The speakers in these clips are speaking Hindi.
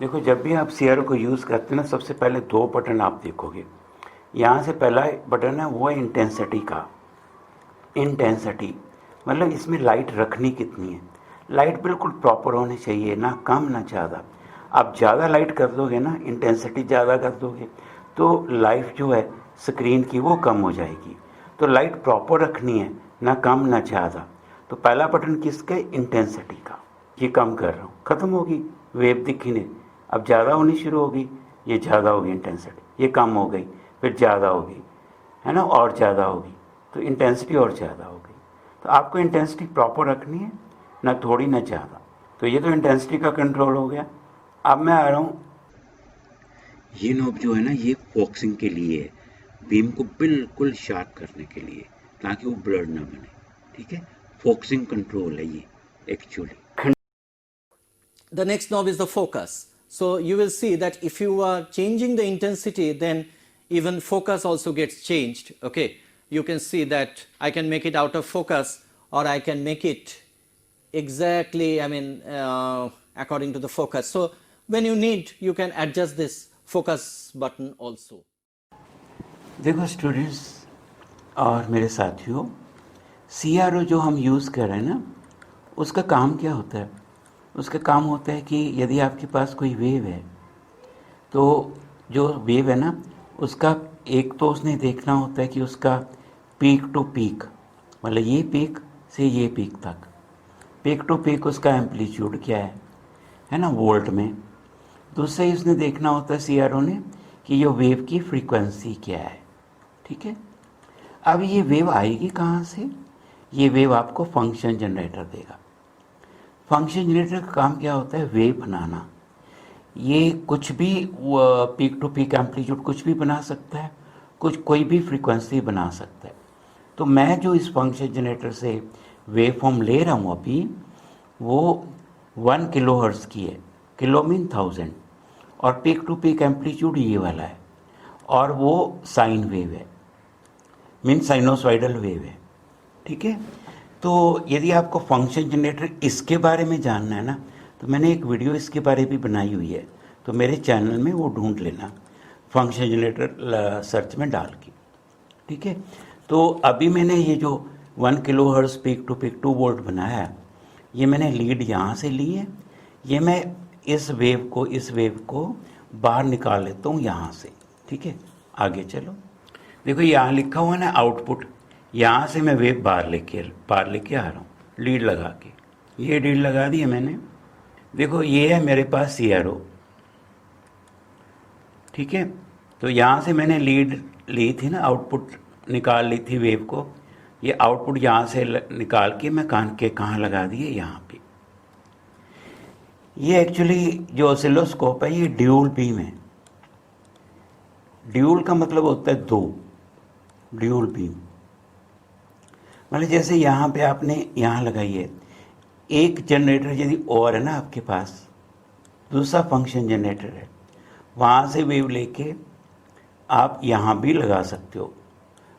देखो, जब भी आप सीआरओ को यूज़ करते हैं ना, सबसे पहले दो बटन आप देखोगे। यहाँ से पहला बटन है वो है इंटेंसिटी का। इंटेंसिटी मतलब इसमें लाइट रखनी कितनी है। लाइट बिल्कुल प्रॉपर होनी चाहिए, ना कम ना ज़्यादा। आप ज़्यादा लाइट कर दोगे ना, इंटेंसिटी ज़्यादा कर दोगे, तो लाइफ जो है स्क्रीन की वो कम हो जाएगी। तो लाइट प्रॉपर रखनी है, ना कम ना ज़्यादा। तो पहला बटन किसका है? इंटेंसिटी का। ये कम कर रहा हूँ, ख़त्म होगी, वेव दिखी नहीं। अब ज़्यादा होनी शुरू होगी, ये ज़्यादा होगी इंटेंसिटी, ये कम हो गई, फिर ज़्यादा होगी, है ना, और ज़्यादा होगी, तो इंटेंसिटी और ज़्यादा हो गई। तो आपको इंटेंसिटी प्रॉपर रखनी है, ना थोड़ी ना ज़्यादा। तो ये तो इंटेंसिटी का कंट्रोल हो गया। अब मैं आ रहा हूँ, ये नॉब जो है ना, ये फोकसिंग के लिए है, बीम को बिल्कुल शार्प करने के लिए, ताकि वो ब्लर ना बने। ठीक है, फोकसिंग कंट्रोल है ये actually. The next knob is the focus. So you will see that if you are changing the intensity, then even focus also gets changed. Okay, you can see that I can make it out of focus, or I can make it exactly, according to the focus. So when you need, you can adjust this focus button also. देखो स्टूडेंट्स और मेरे साथियों, सीआरओ जो हम यूज़ कर रहे हैं ना, उसका काम क्या होता है? उसका काम होता है कि यदि आपके पास कोई वेव है, तो जो वेव है ना, उसका एक तो उसने देखना होता है कि उसका पीक टू पीक, मतलब ये पीक से ये पीक तक, पीक टू पीक उसका एम्पलीट्यूड क्या है ना, वोल्ट में। दूसरा ही उसने देखना होता है सीआरओ ने कि ये वेव की फ्रीक्वेंसी क्या है। ठीक है, अब ये वेव आएगी कहाँ से? ये वेव आपको फंक्शन जनरेटर देगा। फंक्शन जनरेटर का काम क्या होता है? वेव बनाना। ये कुछ भी पीक टू पीक एम्पलीट्यूड कुछ भी बना सकता है, कुछ कोई भी फ्रीक्वेंसी बना सकता है। तो मैं जो इस फंक्शन जनरेटर से वेव फॉर्म ले रहा हूँ अभी, वो 1 किलो हर्ट्ज़ की है। किलो मीन 1000, और पीक टू पीक एम्पलीट्यूड ये वाला है, और वो साइन वेव है, मीन साइनोसॉइडल वेव है। ठीक है, तो यदि आपको फंक्शन जनरेटर इसके बारे में जानना है ना, तो मैंने एक वीडियो इसके बारे में बनाई हुई है, तो मेरे चैनल में वो ढूंढ लेना, फंक्शन जनरेटर सर्च में डाल के। ठीक है, तो अभी मैंने ये जो 1 kilo hertz peak to peak 2 volt बनाया है, ये मैंने लीड यहाँ से ली है। ये मैं इस वेव को बाहर निकाल लेता हूँ यहाँ से। ठीक है, आगे चलो। देखो यहाँ लिखा हुआ है ना आउटपुट, यहाँ से मैं वेव बाहर लेके आ रहा हूँ, लीड लगा के। ये लीड लगा दी है मैंने। देखो ये है मेरे पास सीआरओ। ठीक है, तो यहाँ से मैंने लीड ली थी ना, आउटपुट निकाल ली थी वेव को। ये आउटपुट यहाँ से निकाल के मैं कान के कहाँ लगा दिए? यहाँ पे। ये एक्चुअली जो ऑसिलोस्कोप है, ये ड्यूल बीम है। ड्यूल का मतलब होता है दो, ड्यूल बीम मतलब जैसे यहाँ पे आपने यहाँ लगाई है एक जनरेटर, यदि और है ना आपके पास, दूसरा फंक्शन जनरेटर है, वहाँ से वेव लेके आप यहाँ भी लगा सकते हो।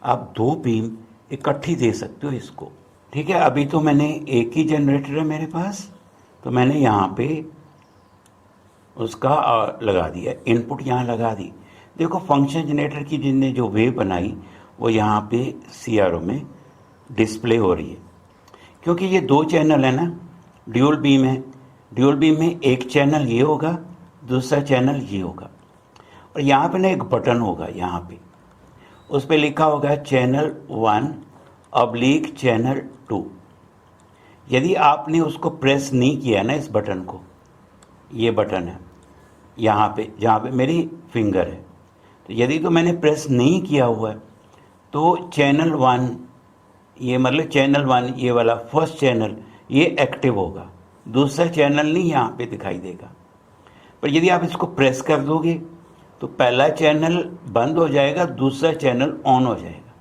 आप दो बीम इकट्ठी दे सकते हो इसको। ठीक है, अभी तो मैंने एक ही जनरेटर है मेरे पास, तो मैंने यहाँ पे उसका लगा दिया, इनपुट यहाँ लगा दी। देखो फंक्शन जनरेटर की जिनने जो वेव बनाई वो यहाँ पे सीआरओ में डिस्प्ले हो रही है, क्योंकि ये दो चैनल है ना, ड्यूल बीम है। ड्यूल बीम में एक चैनल ये होगा, दूसरा चैनल ये होगा, और यहाँ पे ना एक बटन होगा, यहाँ पे उस पर लिखा होगा चैनल 1 चैनल 2। यदि आपने उसको प्रेस नहीं किया ना, इस बटन को, ये बटन है यहाँ पे जहाँ पे मेरी फिंगर है, तो यदि तो मैंने प्रेस नहीं किया हुआ है, तो चैनल 1, ये मतलब चैनल 1 ये वाला फर्स्ट चैनल ये एक्टिव होगा, दूसरा चैनल नहीं यहाँ पे दिखाई देगा। पर यदि आप इसको प्रेस कर दोगे तो पहला चैनल बंद हो जाएगा, दूसरा चैनल ऑन हो जाएगा।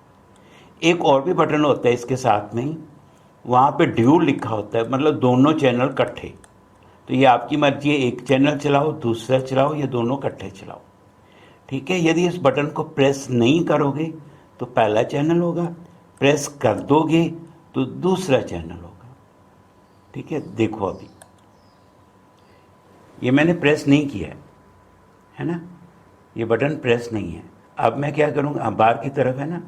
एक और भी बटन होता है इसके साथ में ही, वहाँ पे ड्यूल लिखा होता है, मतलब दोनों चैनल इकट्ठे। तो ये आपकी मर्जी है, एक चैनल चलाओ, दूसरा चलाओ, या दोनों इकट्ठे चलाओ। ठीक है, यदि इस बटन को प्रेस नहीं करोगे तो पहला चैनल होगा, प्रेस कर दोगे तो दूसरा चैनल होगा। ठीक है, देखो अभी ये मैंने प्रेस नहीं किया है ना, ये बटन प्रेस नहीं है। अब मैं क्या करूँगा, अब बाहर की तरफ है ना,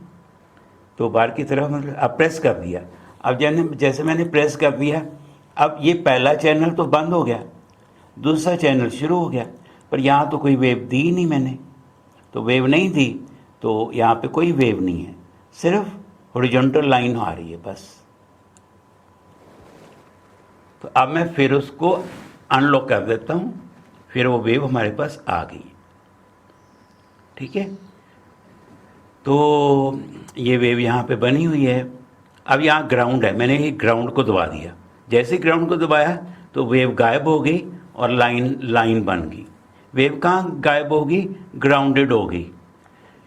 तो बाहर की तरफ मतलब अब प्रेस कर दिया। अब जैसे मैंने प्रेस कर दिया, अब ये पहला चैनल तो बंद हो गया, दूसरा चैनल शुरू हो गया, पर यहाँ तो कोई वेव दी ही नहीं मैंने, तो वेव नहीं दी, तो यहाँ पे कोई वेव नहीं है, सिर्फ हॉरिजॉन्टल लाइन आ रही है बस। तो अब मैं फिर उसको अनलॉक कर देता हूँ, फिर वो वेव हमारे पास आ गई। ठीक है, तो ये वेव यहाँ पे बनी हुई है। अब यहाँ ग्राउंड है, मैंने ये ग्राउंड को दबा दिया, जैसे ग्राउंड को दबाया तो वेव गायब हो गई और लाइन बन गई। वेव कहाँ गायब होगी, ग्राउंडेड हो गई।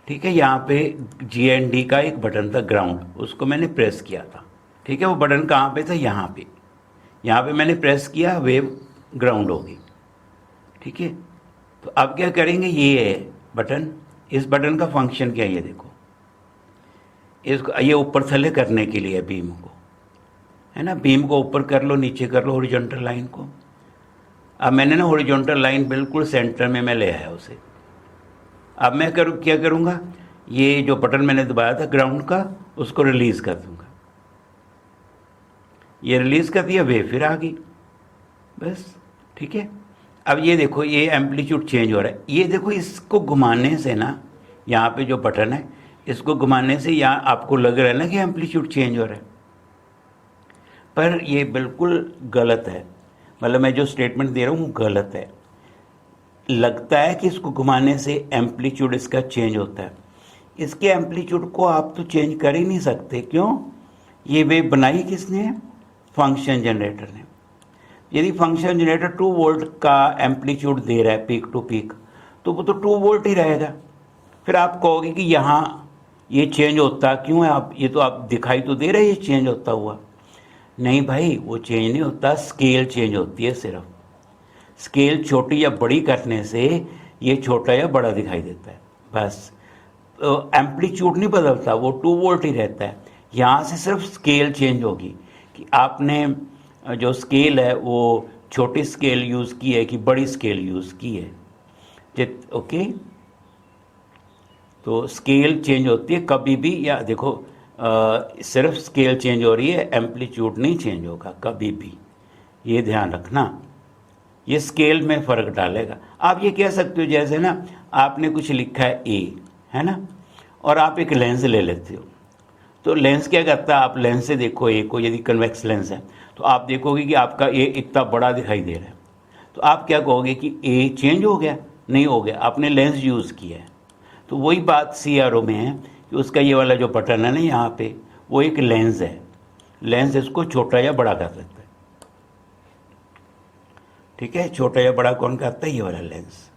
ठीक है, यहाँ पे GND का एक बटन था ग्राउंड, उसको मैंने प्रेस किया था। ठीक है, वो बटन कहाँ पे था, यहाँ पे मैंने प्रेस किया, वेव ग्राउंड हो गई। ठीक है, तो अब क्या करेंगे, ये है बटन, इस बटन का फंक्शन क्या है, ये देखो, इसको ये ऊपर थले करने के लिए बीम को, है ना, बीम को ऊपर कर लो, नीचे कर लो हॉरिजॉन्टल लाइन को। अब मैंने ना हॉरिजॉन्टल लाइन बिल्कुल सेंटर में मैं ले आया उसे। अब मैं क्या करूँगा, ये जो बटन मैंने दबाया था ग्राउंड का, उसको रिलीज़ कर दूँगा। ये रिलीज़ कर दिया, वेव फिर आ गई बस। ठीक है, अब ये देखो, ये एम्पलीट्यूड चेंज हो रहा है। ये देखो, इसको घुमाने से ना, यहाँ पे जो बटन है, इसको घुमाने से यहाँ आपको लग रहा है ना कि एम्पलीट्यूड चेंज हो रहा है, पर ये बिल्कुल गलत है। मतलब मैं जो स्टेटमेंट दे रहा हूँ गलत है। लगता है कि इसको घुमाने से एम्पलीट्यूड इसका चेंज होता है, इसके एम्पलीट्यूड को आप तो चेंज कर ही नहीं सकते। क्यों, ये वेव बनाई किसने, फंक्शन जनरेटर ने। यदि फंक्शन जनरेटर 2 वोल्ट का एम्पलीट्यूड दे रहा है पीक टू पीक, तो वो तो 2 वोल्ट ही रहेगा। फिर आप कहोगे कि यहाँ ये चेंज होता क्यों है, आप ये तो आप दिखाई तो दे रहे ये चेंज होता हुआ। नहीं भाई, वो चेंज नहीं होता, स्केल चेंज होती है सिर्फ। स्केल छोटी या बड़ी करने से ये छोटा या बड़ा दिखाई देता है बस। तो एम्पलीट्यूड नहीं बदलता, वो 2 वोल्ट ही रहता है। यहाँ से सिर्फ स्केल चेंज होगी कि आपने जो स्केल है वो छोटी स्केल यूज़ की है कि बड़ी स्केल यूज़ की है। ओके, तो स्केल चेंज होती है कभी भी, या देखो सिर्फ स्केल चेंज हो रही है, एम्पलीट्यूड नहीं चेंज होगा कभी भी, ये ध्यान रखना। ये स्केल में फ़र्क डालेगा। आप ये कह सकते हो, जैसे ना आपने कुछ लिखा है ए, है ना, और आप एक लेंस ले लेते हो, तो लेंस क्या करता है, आप लेंस से देखो ए को, यदि कन्वेक्स लेंस है तो आप देखोगे कि आपका ए इतना बड़ा दिखाई दे रहा है, तो आप क्या कहोगे कि ए चेंज हो गया, नहीं हो गया, आपने लेंस यूज़ किया है। तो वही बात CRO में है कि उसका ये वाला जो बटन है ना यहाँ पे, वो एक लेंस है, लेंस इसको छोटा या बड़ा कर सकता है। ठीक है, छोटा या बड़ा कौन करता है, ये वाला लेंस।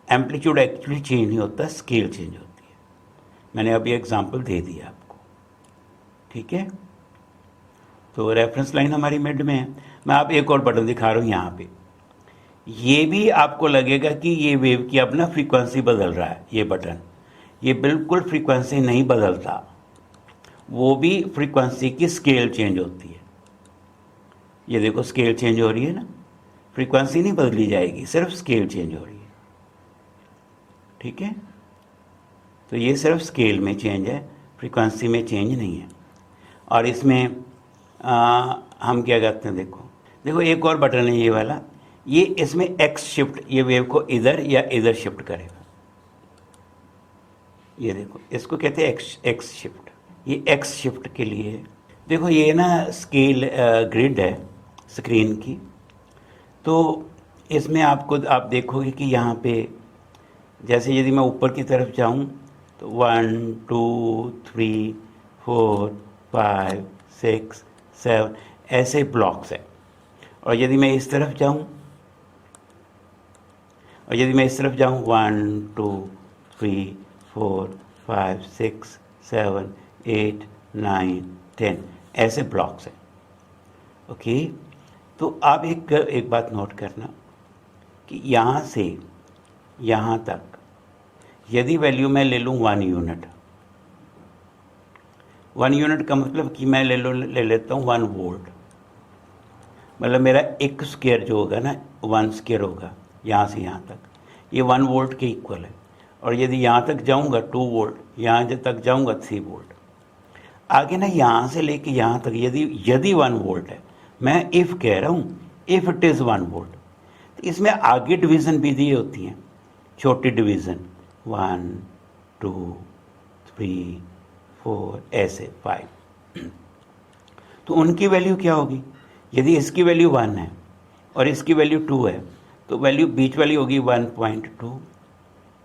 एम्पलीट्यूड एक्चुअली चेंज नहीं होता, स्केल चेंज होती है। मैंने अभी एग्जांपल दे दिया आपको। ठीक है, तो रेफरेंस लाइन हमारी मिड में है। मैं आप एक और बटन दिखा रहा हूँ यहाँ पे, ये भी आपको लगेगा कि ये वेव की अपना फ्रीक्वेंसी बदल रहा है। ये बटन, ये बिल्कुल फ्रीक्वेंसी नहीं बदलता, वो भी फ्रीक्वेंसी की स्केल चेंज होती है। ये देखो, स्केल चेंज हो रही है ना, फ्रीक्वेंसी नहीं बदली जाएगी, सिर्फ स्केल चेंज हो रही है। ठीक है, तो ये सिर्फ स्केल में चेंज है, फ्रीक्वेंसी में चेंज नहीं है। और इसमें हम क्या करते हैं, देखो एक और बटन है ये वाला, ये इसमें एक्स शिफ्ट, ये वेव को इधर या इधर शिफ्ट करेगा। ये देखो, इसको कहते हैं एक्स शिफ्ट। ये एक्स शिफ्ट के लिए है। देखो, ये ना स्केल ग्रिड है स्क्रीन की, तो इसमें आप देखोगे कि यहाँ पे जैसे यदि मैं ऊपर की तरफ जाऊँ तो 1 2 3 4 5 6 7 ऐसे ब्लॉक्स हैं। और यदि मैं इस तरफ जाऊँ 1 2 3 4 5 6 7 8 9 10 ऐसे ब्लॉक्स हैं। ओके, तो आप एक बात नोट करना कि यहाँ से यहाँ तक यदि वैल्यू मैं ले लूँ 1 यूनिट, 1 यूनिट का मतलब कि मैं ले लेता हूँ 1 वोल्ट, मतलब मेरा एक स्क्वायर जो होगा ना 1 स्क्वायर होगा, यहाँ से यहाँ तक, ये 1 वोल्ट के इक्वल है। और यदि यहाँ तक जाऊँगा 2 वोल्ट, यहाँ तक जाऊँगा 3 वोल्ट। आगे ना यहाँ से लेके यहाँ तक यदि 1 वोल्ट है, मैं इफ़ कह रहा हूँ, इफ़ इट इज़ 1 वोल्ट, तो इसमें आगे डिवीज़न भी दी होती हैं, छोटी डिवीज़न 1 2 3 4 ऐसे 5। तो उनकी वैल्यू क्या होगी? यदि इसकी वैल्यू 1 है और इसकी वैल्यू 2 है, तो वैल्यू बीच वाली होगी 1.2,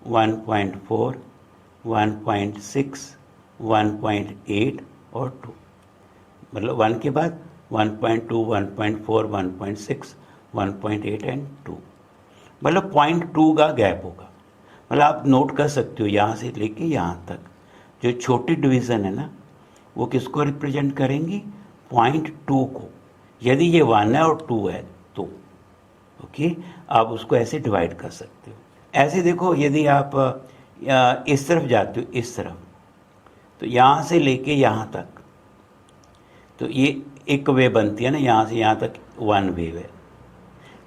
1.4, 1.6, 1.8 और 2। मतलब 1 के बाद 1.2, 1.4, 1.6, 1.8 एंड 2। मतलब 0.2 का गैप होगा। मतलब आप नोट कर सकते हो यहाँ से लेके यहाँ तक जो छोटी डिवीज़न है ना, वो किसको रिप्रेजेंट करेंगी? 0.2 को। यदि ये 1 है और 2 है तो ओके, आप उसको ऐसे डिवाइड कर सकते हो। ऐसे देखो, यदि आप इस तरफ जाते हो, इस तरफ, तो यहाँ से लेके यहाँ तक, तो ये एक वेव बनती है ना, यहाँ से यहाँ तक 1 वेव है,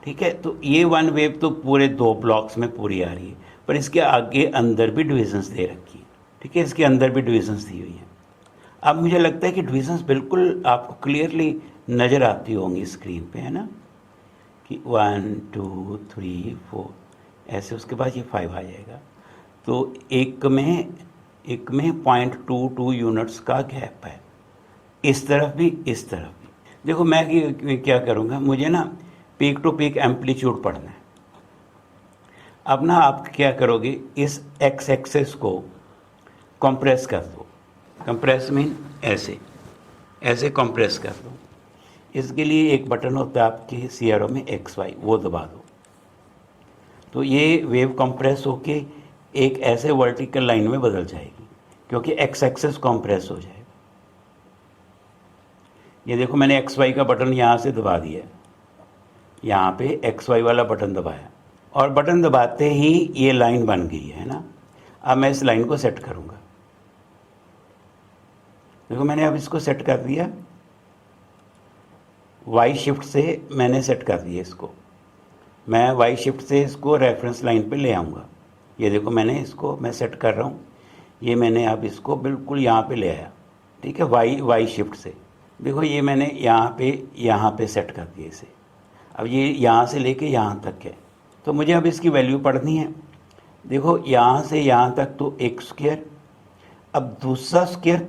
ठीक है। तो ये 1 वेव तो पूरे 2 ब्लॉक्स में पूरी आ रही है, पर इसके आगे अंदर भी डिविजन्स दे रखी है, ठीक है, इसके अंदर भी डिविजन्स दी हुई हैं। अब मुझे लगता है कि डिविजन्स बिल्कुल आपको क्लियरली नज़र आती होंगी स्क्रीन पे, है ना, कि 1 2 3 4 ऐसे, उसके बाद ये 5 आ जाएगा। तो एक में 0.22 यूनिट्स का गैप है, इस तरफ भी इस तरफ भी। देखो मैं क्या करूँगा, मुझे ना पीक टू पीक एम्पलीट्यूड पढ़ना है। अब ना आप क्या करोगे, इस एक्स एक्सेस को कंप्रेस कर दो। कंप्रेस मीन ऐसे कंप्रेस कर दो। इसके लिए एक बटन होता है आपके सीआरओ में XY, वो दबा दो। तो ये वेव कंप्रेस होके एक ऐसे वर्टिकल लाइन में बदल जाएगी, क्योंकि एक्स एक्सेस कंप्रेस हो जाएगा। ये देखो, मैंने XY का बटन यहाँ से दबा दिया, यहाँ पे XY वाला बटन दबाया, और बटन दबाते ही ये लाइन बन गई है ना। अब मैं इस लाइन को सेट करूँगा। देखो मैंने अब इसको सेट कर दिया, Y शिफ्ट से मैंने सेट कर दिया इसको। मैं Y शिफ्ट से इसको रेफरेंस लाइन पे ले आऊँगा। ये देखो मैंने इसको मैं सेट कर रहा हूँ, ये मैंने अब इसको बिल्कुल यहाँ पे ले आया, ठीक है, Y शिफ्ट से। देखो ये मैंने यहाँ पे सेट कर दिया इसे। अब ये यहाँ से लेके यहाँ तक है, तो मुझे अब इसकी वैल्यू पढ़नी है। देखो यहाँ से यहाँ तक तो एक स्क्वायर, अब दूसरा स्क्वायर,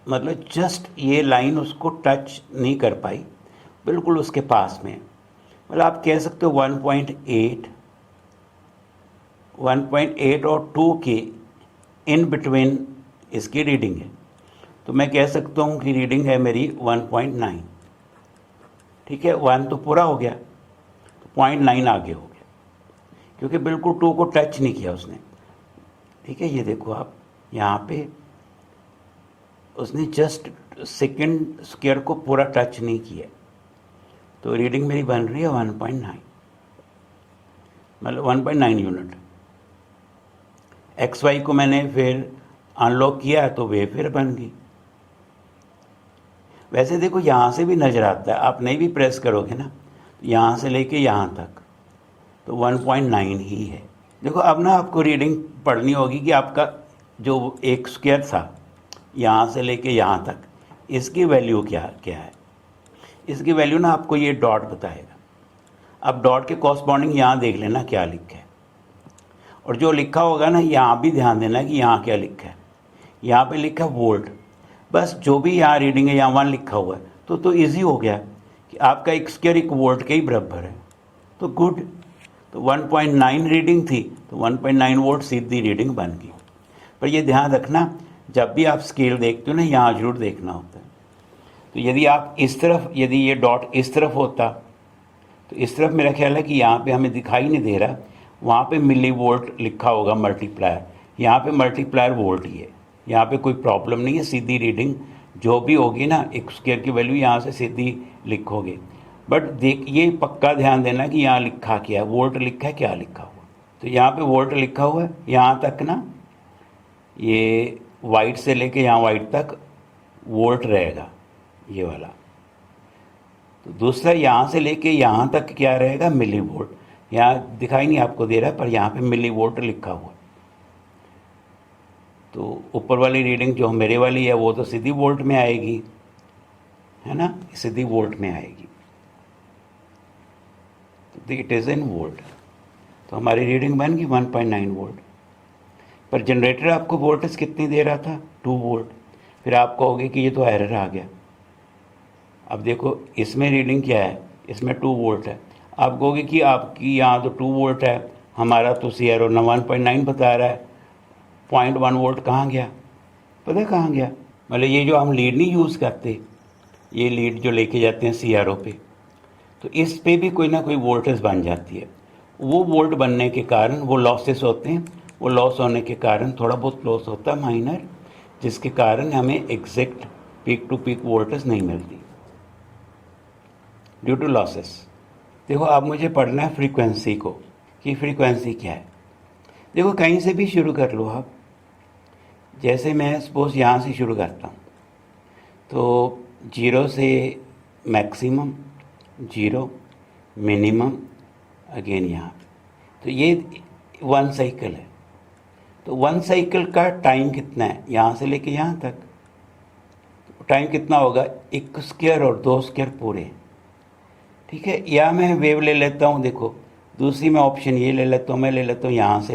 मतलब जस्ट ये लाइन उसको टच नहीं कर पाई, बिल्कुल उसके पास में। मतलब आप कह सकते हो 1.8 और 2 के इन बिटवीन इसकी रीडिंग है। तो मैं कह सकता हूँ कि रीडिंग है मेरी 1.9, ठीक है। 1 तो पूरा हो गया, तो 0.9 आगे हो गया, क्योंकि बिल्कुल 2 को टच नहीं किया उसने, ठीक है। ये देखो आप यहाँ पे उसने जस्ट सेकंड स्क्वायर को पूरा टच नहीं किया, तो रीडिंग मेरी बन रही है 1.9, मतलब 1.9 यूनिट। XY को मैंने फिर अनलॉक किया तो वे फिर बन गई। वैसे देखो यहाँ से भी नज़र आता है, आप नहीं भी प्रेस करोगे ना, यहाँ से लेके यहाँ तक तो 1.9 ही है। देखो अब ना आपको रीडिंग पढ़नी होगी कि आपका जो एक स्क्वायर था यहाँ से लेके यहाँ तक, इसकी वैल्यू क्या है। इसकी वैल्यू ना आपको ये डॉट बताएगा। अब डॉट के कॉरस्पॉन्डिंग यहाँ देख लेना क्या लिखा है, और जो लिखा होगा ना यहाँ भी ध्यान देना कि यहाँ क्या लिखा है। यहाँ पे लिखा है वोल्ट, बस जो भी यहाँ रीडिंग है यहाँ 1 लिखा हुआ है, तो ईजी हो गया कि आपका एक स्क्वायर 1 वोल्ट के ही बराबर है, तो गुड। तो 1.9 रीडिंग थी, तो 1.9 वोल्ट सीधी रीडिंग बन गई। पर ये ध्यान रखना, जब भी आप स्केल देखते हो ना, यहाँ जरूर देखना होता है। तो यदि आप इस तरफ, यदि ये डॉट इस तरफ होता, तो इस तरफ मेरा ख्याल है कि यहाँ पे हमें दिखाई नहीं दे रहा, वहाँ पे मिली वोल्ट लिखा होगा मल्टीप्लायर, यहाँ पे मल्टीप्लायर वोल्ट ही है। यहाँ पे कोई प्रॉब्लम नहीं है, सीधी रीडिंग जो भी होगी ना, एक स्क्वायर की वैल्यू यहाँ से सीधी लिखोगे। बट देख, ये पक्का ध्यान देना कि यहाँ लिखा क्या है, वोल्ट लिखा है, क्या लिखा हुआ। तो यहाँ पे वोल्ट लिखा हुआ है, यहाँ तक ना ये वाइट से लेके यहाँ वाइट तक वोल्ट रहेगा ये वाला। तो दूसरा यहाँ से लेके यहाँ तक क्या रहेगा, मिली वोल्ट। यहाँ दिखाई नहीं आपको दे रहा है, पर यहाँ पे मिली वोल्ट लिखा हुआ। तो ऊपर वाली रीडिंग जो मेरे वाली है वो तो सीधी वोल्ट में आएगी, है ना, सीधी वोल्ट में आएगी। तो इट इज़ इन वोल्ट। तो हमारी रीडिंग बन गई 1.9 वोल्ट। पर जनरेटर आपको वोल्टेज कितनी दे रहा था? 2 वोल्ट। फिर आप कहोगे कि ये तो एरर आ गया। अब देखो इसमें रीडिंग क्या है, इसमें 2 वोल्ट है। आप कहोगे कि आपकी यहाँ तो 2 वोल्ट है, हमारा तो CRO 1.9 बता रहा है, 0.1 वोल्ट कहाँ गया? पता है कहाँ गया? मतलब ये जो हम लीड नहीं यूज़ करते, ये लीड जो लेके जाते हैं CRO पे, तो इस पे भी कोई ना कोई वोल्टेज बन जाती है। वो वोल्ट बनने के कारण वो लॉसेस होते हैं, वो लॉस होने के कारण थोड़ा बहुत लॉस होता है माइनर, जिसके कारण हमें exact peak to peak voltage नहीं मिलती ड्यू टू लॉसेस। देखो अब मुझे पढ़ना है फ्रीक्वेंसी को, कि फ्रीक्वेंसी क्या है। देखो कहीं से भी शुरू कर लो आप। जैसे मैं सपोज यहाँ से शुरू करता हूँ, तो 0 से मैक्सिमम, 0 मिनिमम, अगेन यहाँ। तो ये 1 साइकिल है। तो 1 साइकिल का टाइम कितना है यहाँ से लेके यहाँ तक? तो टाइम कितना होगा? 1 स्क्वायर और 2 स्क्वायर पूरे, ठीक है। या मैं वेव ले लेता हूँ, देखो दूसरी मैं ऑप्शन ये ले लेता हूँ, मैं ले लेता हूँ यहाँ से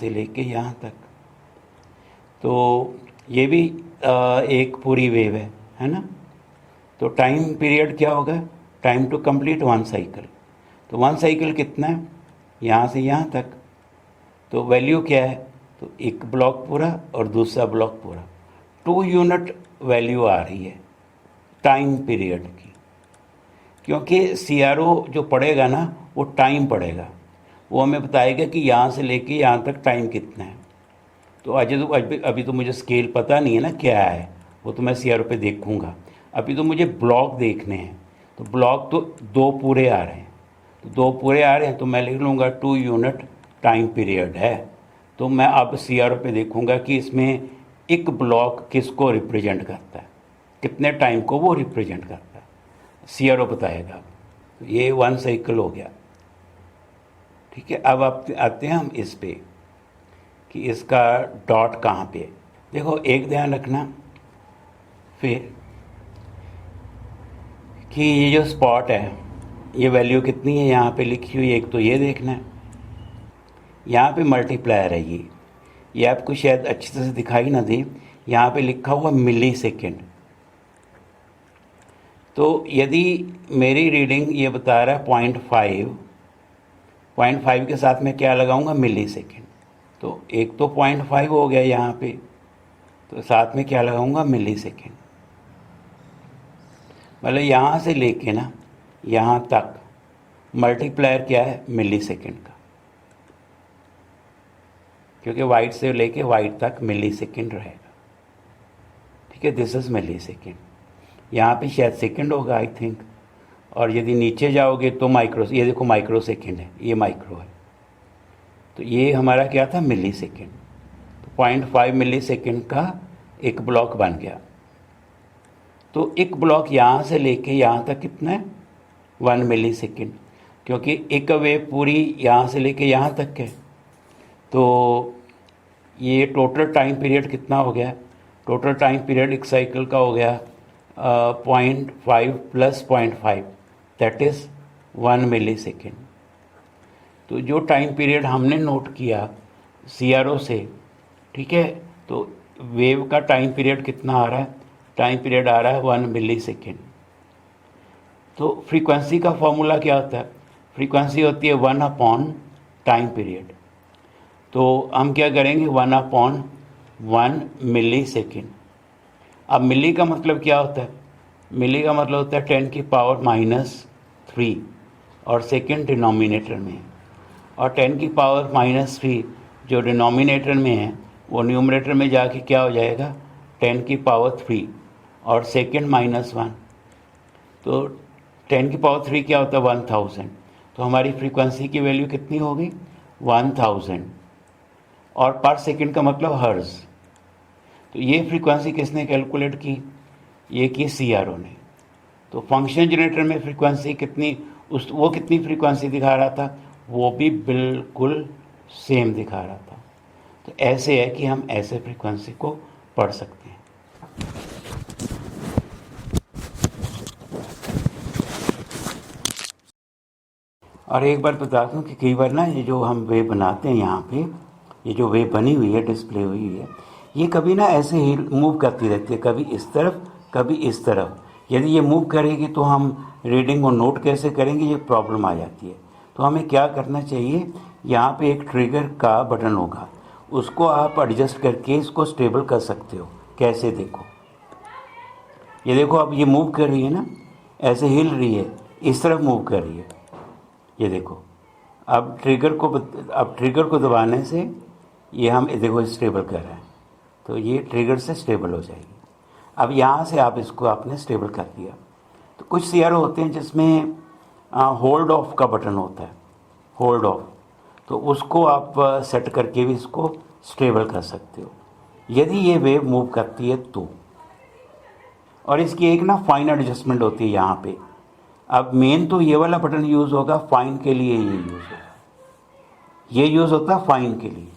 लेके यहाँ तक। तो ये भी एक पूरी वेव है ना। तो टाइम पीरियड क्या होगा? Time to complete 1 cycle. तो 1 साइकिल कितना है? यहाँ से यहाँ तक। तो वैल्यू क्या है? तो एक ब्लॉक पूरा और दूसरा ब्लॉक पूरा, 2 यूनिट वैल्यू आ रही है टाइम पीरियड की। क्योंकि CRO जो पढ़ेगा ना, वो टाइम पढ़ेगा, वो हमें बताएगा कि यहाँ से लेके यहाँ तक टाइम कितना है। तो अभी तो मुझे स्केल पता नहीं है ना क्या है, वो तो मैं CRO पे देखूँगा। अभी तो मुझे ब्लॉक देखने हैं। तो ब्लॉक तो 2 पूरे आ रहे हैं, तो 2 पूरे आ रहे हैं, तो मैं लिख लूँगा 2 यूनिट टाइम पीरियड है। तो मैं अब CRO पे देखूँगा कि इसमें एक ब्लॉक किसको रिप्रेजेंट करता है, कितने टाइम को वो रिप्रेजेंट करता है, CRO बताएगा। तो ये 1 साइकिल हो गया, ठीक है। अब आप आते हैं हम इस पे कि इसका डॉट कहाँ पे है। देखो एक ध्यान रखना फिर कि ये जो स्पॉट है, ये वैल्यू कितनी है यहाँ पे लिखी हुई है, एक तो ये देखना है। यहाँ पे मल्टीप्लायर है ये आपको शायद अच्छी तरह से दिखाई ना दे, यहाँ पे लिखा हुआ मिली सेकेंड। तो यदि मेरी रीडिंग ये बता रहा है 0.5 के साथ मैं क्या लगाऊंगा? मिली सेकेंड। तो एक तो 0.5 हो गया यहाँ पे, तो साथ में क्या लगाऊंगा? मिली सेकेंड। मतलब यहाँ से लेके ना यहाँ तक मल्टीप्लायर क्या है? मिली सेकेंड का, क्योंकि वाइट से लेके वाइट तक मिली सेकेंड रहेगा, ठीक है। This is millisecond. यहाँ पे शायद सेकेंड होगा आई थिंक, और यदि नीचे जाओगे तो माइक्रो, ये देखो माइक्रो सेकेंड है, ये माइक्रो है। तो ये हमारा क्या था? मिली सेकेंड। तो 0.5 मिली सेकेंड का एक ब्लॉक बन गया। तो एक ब्लॉक यहाँ से लेके यहाँ तक कितना है? 1 मिली सेकेंड, क्योंकि एक वेव पूरी यहाँ से लेके यहाँ तक है। तो ये टोटल टाइम पीरियड कितना हो गया? टोटल टाइम पीरियड एक साइकिल का हो गया 0.5 plus 0.5, that is 1 millisecond. तो जो टाइम पीरियड हमने नोट किया CRO से, ठीक है, तो वेव का टाइम पीरियड कितना आ रहा है? टाइम पीरियड आ रहा है 1 मिली सेकेंड। तो फ्रीक्वेंसी का फॉर्मूला क्या होता है? फ्रीक्वेंसी होती है 1 अपॉन टाइम पीरियड। तो हम क्या करेंगे? 1 अपॉन 1 मिली सेकेंड। अब मिली का मतलब क्या होता है? मिली का मतलब होता है 10 की पावर -3, और सेकेंड डिनोमिनेटर में, और 10 की पावर -3 जो डिनोमिनेटर में है वो न्यूमरेटर में जाके क्या हो जाएगा? 10 की पावर 3 और सेकेंड -1। तो 10 की पावर 3 क्या होता है? 1000। तो हमारी फ्रीक्वेंसी की वैल्यू कितनी होगी? 1000। और पर सेकेंड का मतलब हर्ज। तो ये फ्रीक्वेंसी किसने कैलकुलेट की? ये की CRO ने। तो फंक्शन जनरेटर में फ्रीक्वेंसी कितनी उस वो कितनी फ्रीक्वेंसी दिखा रहा था, वो भी बिल्कुल सेम दिखा रहा था। तो ऐसे है कि हम ऐसे फ्रीक्वेंसी को पढ़ सकते हैं। और एक बार बता दूं कि कई बार ना ये जो हम वेव बनाते हैं यहाँ पे, ये जो वेव बनी हुई है, डिस्प्ले हुई है, ये कभी ना ऐसे ही मूव करती रहती है, कभी इस तरफ कभी इस तरफ। यदि ये मूव करेगी तो हम रीडिंग को नोट कैसे करेंगे, ये प्रॉब्लम आ जाती है। तो हमें क्या करना चाहिए, यहाँ पे एक ट्रिगर का बटन होगा, उसको आप एडजस्ट करके इसको स्टेबल कर सकते हो। कैसे, देखो ये देखो, अब ये मूव कर रही है ना, ऐसे हिल रही है, इस तरफ मूव कर रही है, ये देखो। अब ट्रिगर को दबाने से ये हम देखो स्टेबल कर रहे हैं, तो ये ट्रिगर से स्टेबल हो जाएगी। अब यहाँ से आप इसको आपने स्टेबल कर दिया। तो कुछ सीआरओ होते हैं जिसमें होल्ड ऑफ का बटन होता है, होल्ड ऑफ, तो उसको आप सेट करके भी इसको स्टेबल कर सकते हो यदि ये वेव मूव करती है तो। और इसकी एक ना फाइन एडजस्टमेंट होती है यहाँ पे। अब मेन तो ये वाला बटन यूज़ होगा, फाइन के लिए ये यूज़ होगा, ये यूज़ होता है फाइन के लिए।